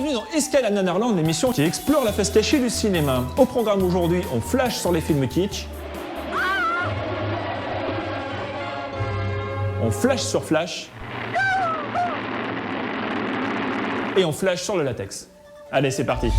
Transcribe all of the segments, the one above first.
Bienvenue dans Escale à Nanarland, l'émission qui explore la face cachée du cinéma. Au programme aujourd'hui, on flash sur les films kitsch. On flash sur Flash. Et on flash sur le latex. Allez, c'est parti.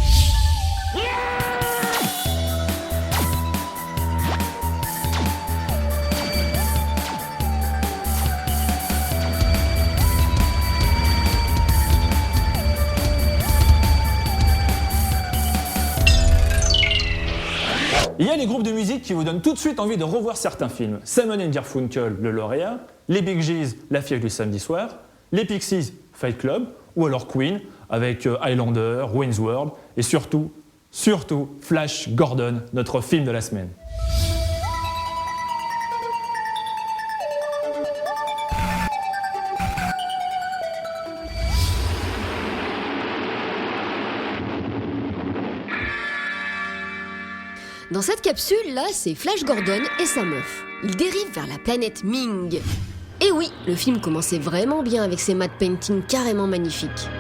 Il y a les groupes de musique qui vous donnent tout de suite envie de revoir certains films. Simon & Garfunkel, le lauréat, les Bee Gees, La fièvre du samedi soir, les Pixies, Fight Club, ou alors Queen, avec Highlander, Wayne's World, et surtout, Flash Gordon, notre film de la semaine. Dans cette capsule-là, c'est Flash Gordon et sa meuf. Ils dérivent vers la planète Ming. Et oui, le film commençait vraiment bien avec ses matte paintings carrément magnifiques.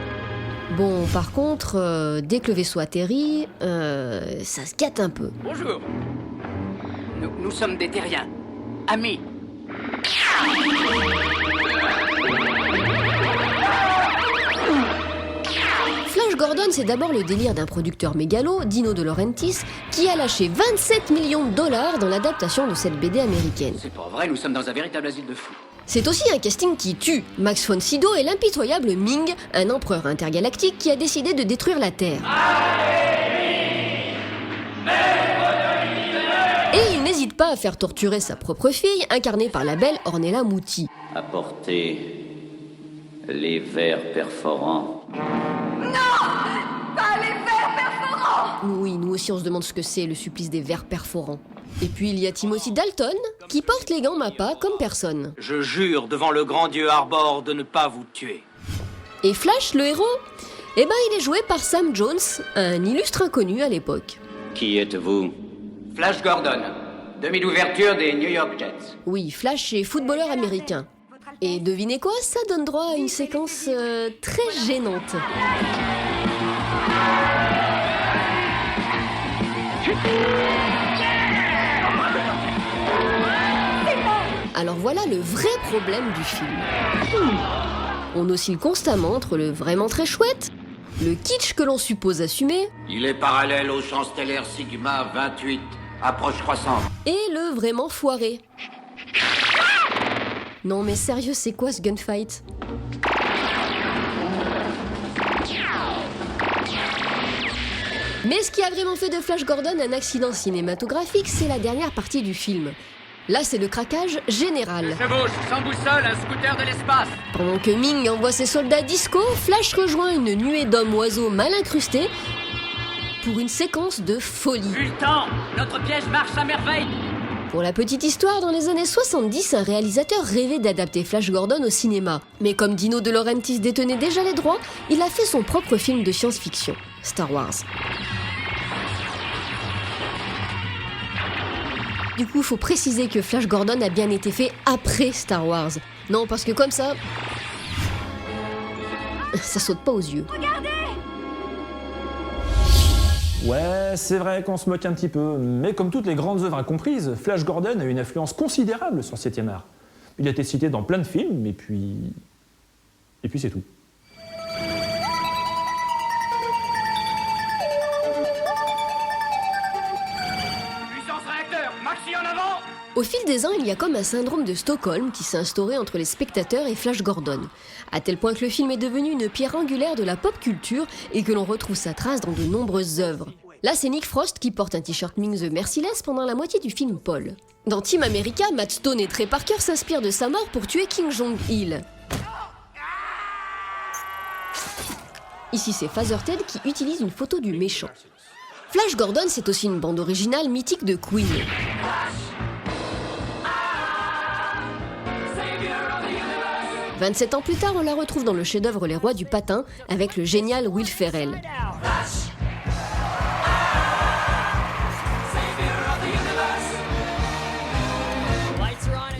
Bon, par contre, dès que le vaisseau atterrit, ça se gâte un peu. Bonjour. Nous sommes des terriens. Amis. Flash Gordon, c'est d'abord le délire d'un producteur mégalo, Dino De Laurentiis, qui a lâché 27 millions de dollars dans l'adaptation de cette BD américaine. C'est pas vrai, nous sommes dans un véritable asile de fous. C'est aussi un casting qui tue. Max von Sydow est l'impitoyable Ming, un empereur intergalactique qui a décidé de détruire la Terre. Et il n'hésite pas à faire torturer sa propre fille, incarnée par la belle Ornella Muti. Apportez les vers perforants. Oui, nous aussi on se demande ce que c'est le supplice des vers perforants. Et puis il y a Timothy Dalton, qui porte les gants Mappa comme personne. Je jure devant le grand dieu Arbor de ne pas vous tuer. Et Flash, le héros, eh ben il est joué par Sam Jones, un illustre inconnu à l'époque. Qui êtes-vous? Flash Gordon, demi d'ouverture des New York Jets. Oui, Flash est footballeur américain. Et devinez quoi, ça donne droit à une séquence très gênante. Alors voilà le vrai problème du film. On oscille constamment entre le vraiment très chouette, le kitsch que l'on suppose assumer, Il est parallèle au champ stellaire Sigma 28, approche croissante. et le vraiment foiré. Non mais sérieux, c'est quoi ce gunfight ? Mais ce qui a vraiment fait de Flash Gordon un accident cinématographique, c'est la dernière partie du film. Là, c'est le craquage général. Chevauche, sans boussole, un scooter de l'espace. Pendant que Ming envoie ses soldats disco, Flash rejoint une nuée d'hommes-oiseaux mal incrustés pour une séquence de folie. Vu le temps, notre piège marche à merveille. Pour la petite histoire, dans les années 70, un réalisateur rêvait d'adapter Flash Gordon au cinéma. Mais comme Dino De Laurentiis détenait déjà les droits, il a fait son propre film de science-fiction, Star Wars. Du coup, faut préciser que Flash Gordon a bien été fait après Star Wars. Non, parce que comme ça saute pas aux yeux. Ouais, c'est vrai qu'on se moque un petit peu, mais comme toutes les grandes œuvres incomprises, Flash Gordon a eu une influence considérable sur le 7e art. Il a été cité dans plein de films, et puis c'est tout. Puissance réacteur, maxi en avant. Au fil des ans, il y a comme un syndrome de Stockholm qui s'est instauré entre les spectateurs et Flash Gordon, à tel point que le film est devenu une pierre angulaire de la pop culture et que l'on retrouve sa trace dans de nombreuses œuvres. Là, c'est Nick Frost qui porte un t-shirt Ming the Merciless pendant la moitié du film Paul. Dans Team America, Matt Stone et Trey Parker s'inspirent de sa mort pour tuer Kim Jong-il. Ici, c'est Father Ted qui utilise une photo du méchant. Flash Gordon, c'est aussi une bande originale mythique de Queen. « 27 ans plus tard, on la retrouve dans le chef-d'œuvre Les Rois du Patin avec le génial Will Ferrell.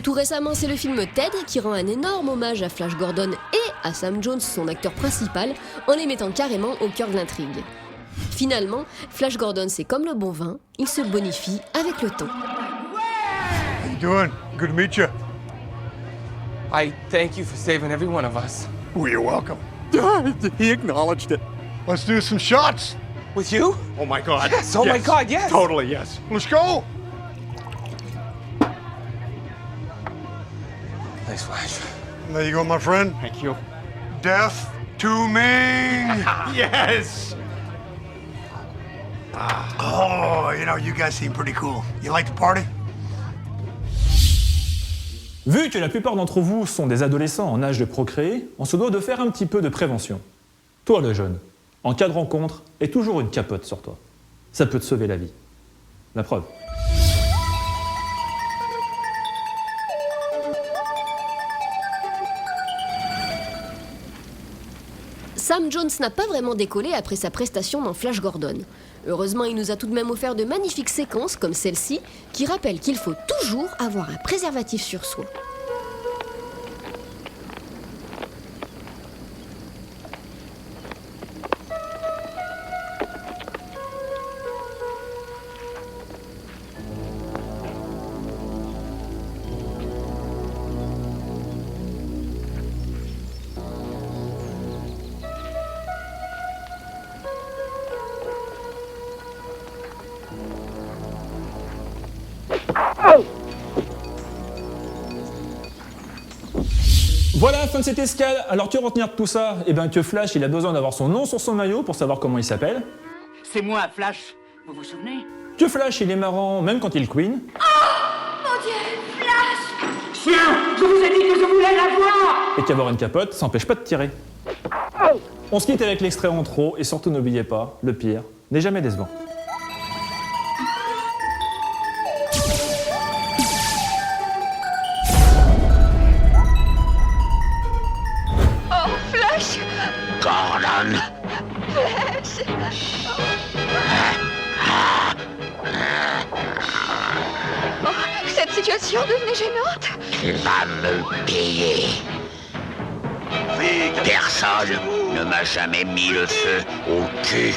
Tout récemment, c'est le film Ted qui rend un énorme hommage à Flash Gordon et à Sam Jones, son acteur principal, en les mettant carrément au cœur de l'intrigue. Finalement, Flash Gordon, c'est comme le bon vin, il se bonifie avec le temps. How you doing? Good to meet you. I thank you for saving every one of us. Well, you're welcome. He acknowledged it. Let's do some shots. With you? Oh my God. Yes, oh my God, yes. Totally, yes. Let's go. Thanks, Flash. There you go, my friend. Thank you. Death to Ming. Yes. Oh, you guys seem pretty cool. You like the party? Vu que la plupart d'entre vous sont des adolescents en âge de procréer, on se doit de faire un petit peu de prévention. Toi le jeune, en cas de rencontre, aie toujours une capote sur toi. Ça peut te sauver la vie. La preuve. Sam Jones n'a pas vraiment décollé après sa prestation dans Flash Gordon. Heureusement, il nous a tout de même offert de magnifiques séquences comme celle-ci, qui rappellent qu'il faut toujours avoir un préservatif sur soi. Voilà, fin de cette escale. Alors que retenir de tout ça? Eh bien que Flash, il a besoin d'avoir son nom sur son maillot pour savoir comment il s'appelle. C'est moi, Flash. Vous vous souvenez? Que Flash, il est marrant même quand il queen. Chien, je vous ai dit que je voulais la voir. Et qu'avoir une capote, ça n'empêche pas de tirer. On se quitte avec l'extrait en trop, et surtout n'oubliez pas, le pire n'est jamais décevant. Gordon. Cette situation devenait gênante. Tu vas me payer. Personne ne m'a jamais mis le feu au cul.